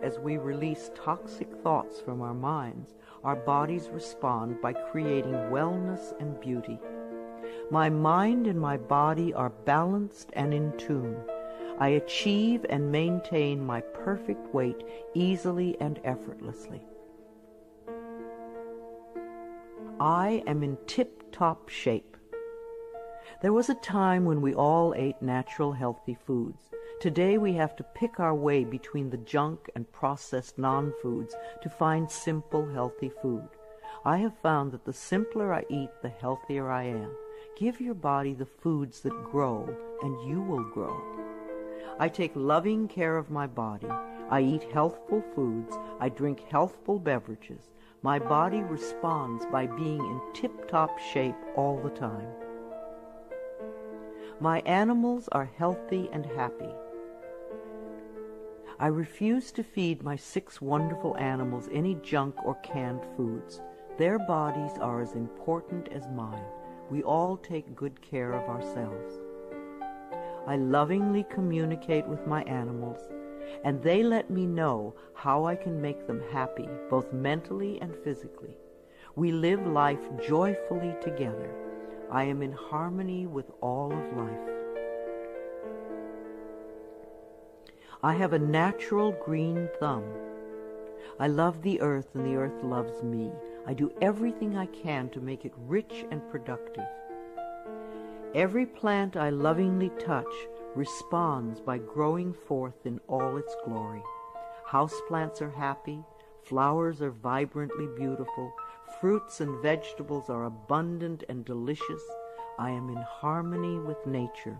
As we release toxic thoughts from our minds, our bodies respond by creating wellness and beauty. My mind and my body are balanced and in tune. I achieve and maintain my perfect weight easily and effortlessly. I am in tip-top shape. There was a time when we all ate natural, healthy foods. Today we have to pick our way between the junk and processed non-foods to find simple, healthy food. I have found that the simpler I eat, the healthier I am. Give your body the foods that grow, and you will grow. I take loving care of my body. I eat healthful foods. I drink healthful beverages. My body responds by being in tip-top shape all the time. My animals are healthy and happy. I refuse to feed my 6 wonderful animals any junk or canned foods. Their bodies are as important as mine. We all take good care of ourselves. I lovingly communicate with my animals, and they let me know how I can make them happy, both mentally and physically. We live life joyfully together. I am in harmony with all of life. I have a natural green thumb. I love the earth, and the earth loves me. I do everything I can to make it rich and productive. Every plant I lovingly touch responds by growing forth in all its glory. Houseplants are happy, flowers are vibrantly beautiful, fruits and vegetables are abundant and delicious. I am in harmony with nature.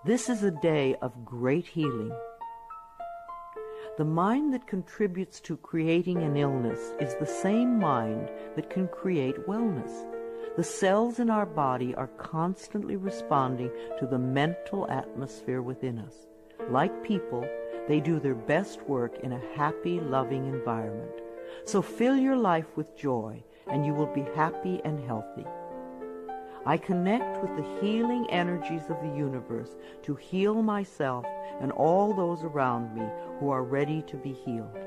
This is a day of great healing. The mind that contributes to creating an illness is the same mind that can create wellness. The cells in our body are constantly responding to the mental atmosphere within us. Like people, they do their best work in a happy, loving environment. So fill your life with joy, and you will be happy and healthy. I connect with the healing energies of the universe to heal myself and all those around me who are ready to be healed.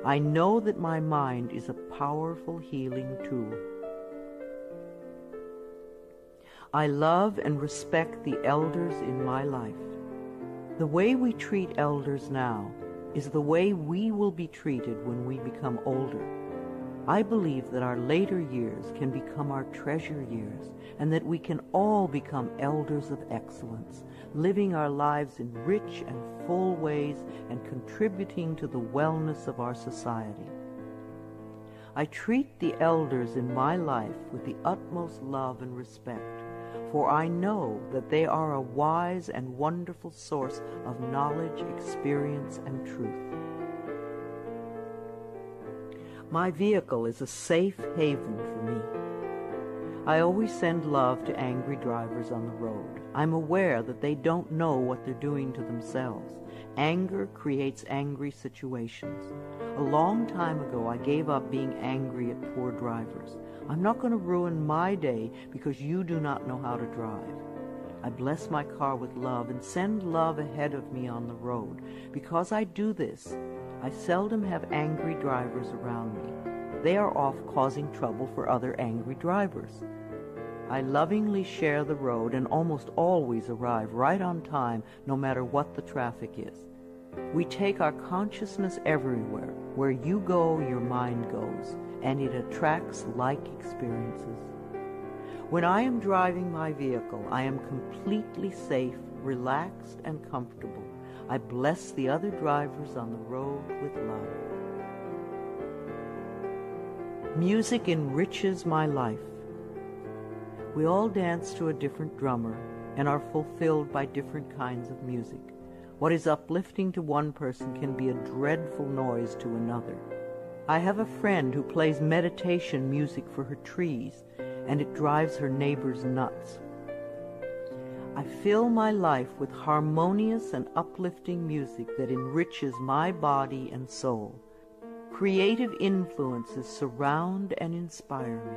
I know that my mind is a powerful healing tool. I love and respect the elders in my life. The way we treat elders now is the way we will be treated when we become older. I believe that our later years can become our treasure years, and that we can all become elders of excellence, living our lives in rich and full ways and contributing to the wellness of our society. I treat the elders in my life with the utmost love and respect, for I know that they are a wise and wonderful source of knowledge, experience, and truth. My vehicle is a safe haven for me. I always send love to angry drivers on the road. I'm aware that they don't know what they're doing to themselves. Anger creates angry situations. A long time ago, I gave up being angry at poor drivers. I'm not going to ruin my day because you do not know how to drive. I bless my car with love and send love ahead of me on the road. Because I do this, I seldom have angry drivers around me. They are off causing trouble for other angry drivers. I lovingly share the road and almost always arrive right on time, no matter what the traffic is. We take our consciousness everywhere. Where you go, your mind goes, and it attracts like experiences. When I am driving my vehicle, I am completely safe, relaxed, and comfortable. I bless the other drivers on the road with love. Music enriches my life. We all dance to a different drummer and are fulfilled by different kinds of music. What is uplifting to one person can be a dreadful noise to another. I have a friend who plays meditation music for her trees, and it drives her neighbors nuts. I fill my life with harmonious and uplifting music that enriches my body and soul. Creative influences surround and inspire me.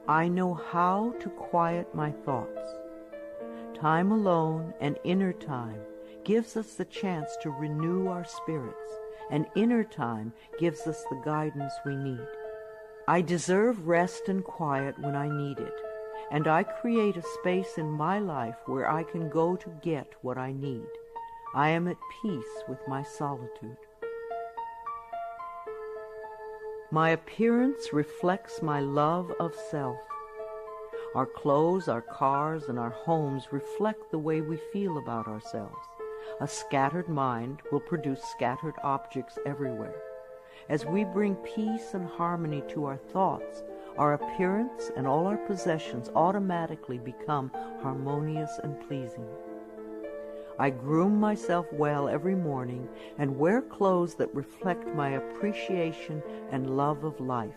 I know how to quiet my thoughts. Time alone and inner time gives us the chance to renew our spirits, and inner time gives us the guidance we need. I deserve rest and quiet when I need it, and I create a space in my life where I can go to get what I need. I am at peace with my solitude. My appearance reflects my love of self. Our clothes, our cars, and our homes reflect the way we feel about ourselves. A scattered mind will produce scattered objects everywhere. As we bring peace and harmony to our thoughts, our appearance and all our possessions automatically become harmonious and pleasing. I groom myself well every morning and wear clothes that reflect my appreciation and love of life.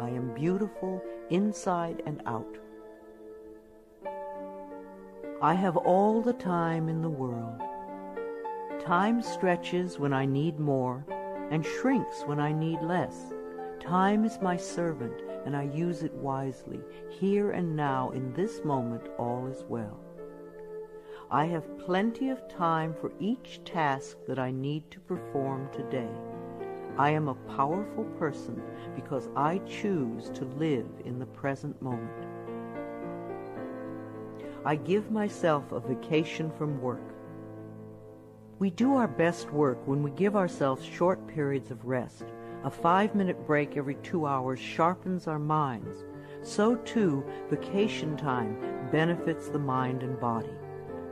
I am beautiful inside and out. I have all the time in the world. Time stretches when I need more and shrinks when I need less. Time is my servant, and I use it wisely. Here and now, in this moment, all is well. I have plenty of time for each task that I need to perform today. I am a powerful person because I choose to live in the present moment. I give myself a vacation from work. We do our best work when we give ourselves short periods of rest. A 5-minute break every 2 hours sharpens our minds. So too, vacation time benefits the mind and body.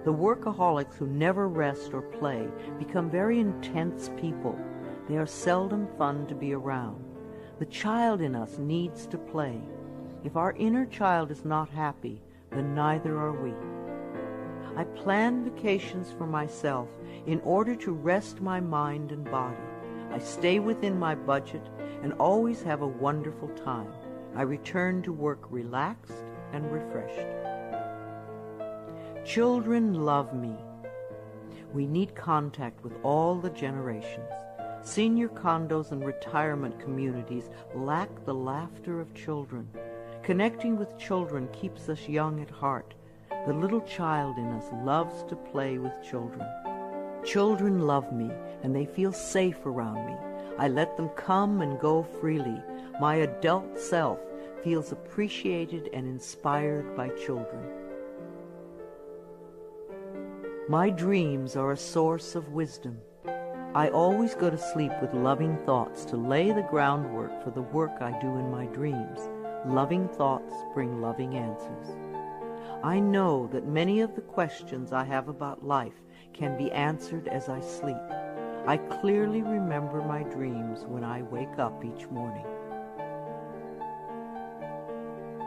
The workaholics who never rest or play become very intense people. They are seldom fun to be around. The child in us needs to play. If our inner child is not happy, then neither are we. I plan vacations for myself in order to rest my mind and body. I stay within my budget and always have a wonderful time. I return to work relaxed and refreshed. Children love me. We need contact with all the generations. Senior condos and retirement communities lack the laughter of children. Connecting with children keeps us young at heart. The little child in us loves to play with children. Children love me, and they feel safe around me. I let them come and go freely. My adult self feels appreciated and inspired by children. My dreams are a source of wisdom. I always go to sleep with loving thoughts to lay the groundwork for the work I do in my dreams. Loving thoughts bring loving answers. I know that many of the questions I have about life can be answered as I sleep. I clearly remember my dreams when I wake up each morning.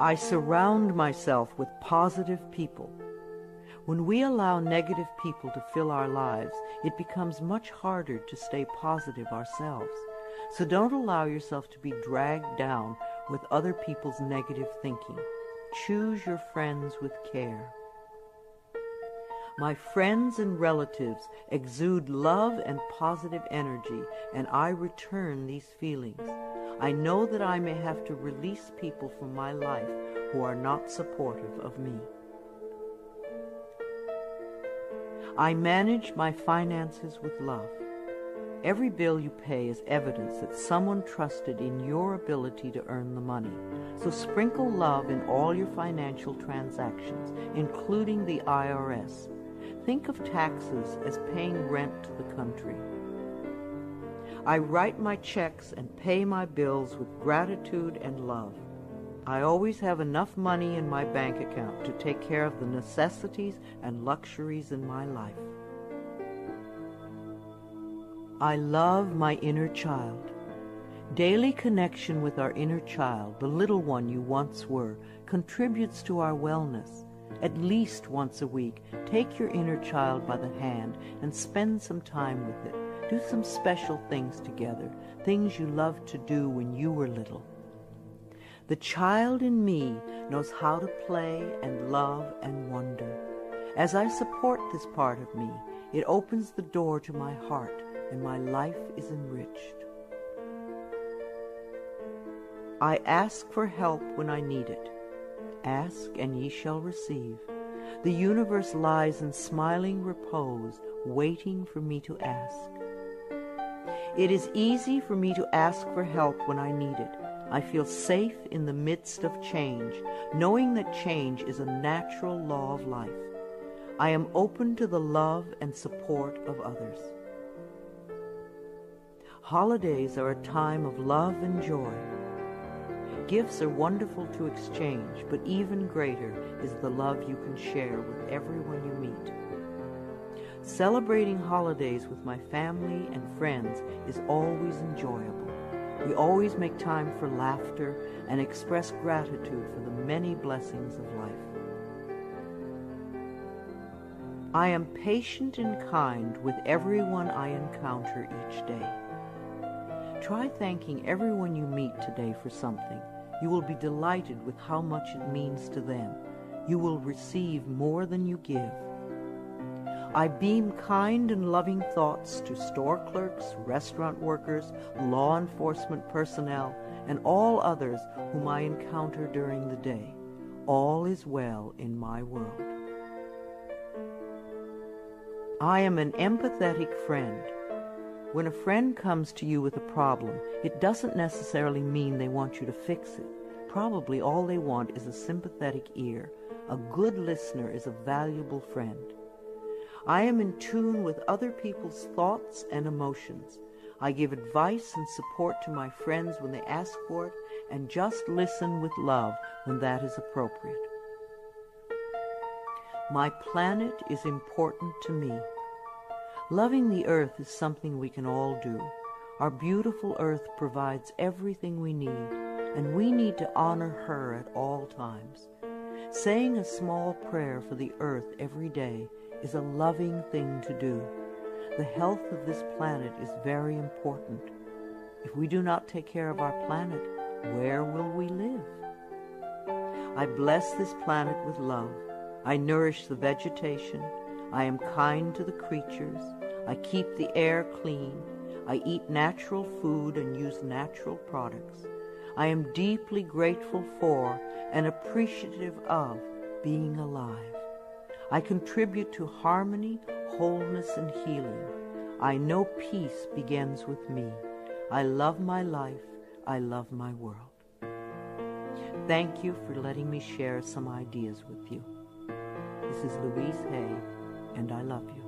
I surround myself with positive people. When we allow negative people to fill our lives, it becomes much harder to stay positive ourselves. So don't allow yourself to be dragged down with other people's negative thinking. Choose your friends with care. My friends and relatives exude love and positive energy, and I return these feelings. I know that I may have to release people from my life who are not supportive of me. I manage my finances with love. Every bill you pay is evidence that someone trusted in your ability to earn the money. So sprinkle love in all your financial transactions, including the IRS. Think of taxes as paying rent to the country. I write my checks and pay my bills with gratitude and love. I always have enough money in my bank account to take care of the necessities and luxuries in my life. I love my inner child. Daily connection with our inner child, the little one you once were, contributes to our wellness. At least once a week, take your inner child by the hand and spend some time with it. Do some special things together, things you loved to do when you were little. The child in me knows how to play and love and wonder. As I support this part of me, it opens the door to my heart, and my life is enriched. I ask for help when I need it. Ask, and ye shall receive. The universe lies in smiling repose, waiting for me to ask. It is easy for me to ask for help when I need it. I feel safe in the midst of change, knowing that change is a natural law of life. I am open to the love and support of others. Holidays are a time of love and joy. Gifts are wonderful to exchange, but even greater is the love you can share with everyone you meet. Celebrating holidays with my family and friends is always enjoyable. We always make time for laughter and express gratitude for the many blessings of life. I am patient and kind with everyone I encounter each day. Try thanking everyone you meet today for something. You will be delighted with how much it means to them. You will receive more than you give. I beam kind and loving thoughts to store clerks, restaurant workers, law enforcement personnel, and all others whom I encounter during the day. All is well in my world. I am an empathetic friend. When a friend comes to you with a problem, it doesn't necessarily mean they want you to fix it. Probably all they want is a sympathetic ear. A good listener is a valuable friend. I am in tune with other people's thoughts and emotions. I give advice and support to my friends when they ask for it, and just listen with love when that is appropriate. My planet is important to me. Loving the earth is something we can all do. Our beautiful earth provides everything we need, and we need to honor her at all times. Saying a small prayer for the earth every day is a loving thing to do. The health of this planet is very important. If we do not take care of our planet, where will we live? I bless this planet with love. I nourish the vegetation. I am kind to the creatures. I keep the air clean. I eat natural food and use natural products. I am deeply grateful for and appreciative of being alive. I contribute to harmony, wholeness, and healing. I know peace begins with me. I love my life. I love my world. Thank you for letting me share some ideas with you. This is Louise Hay, and I love you.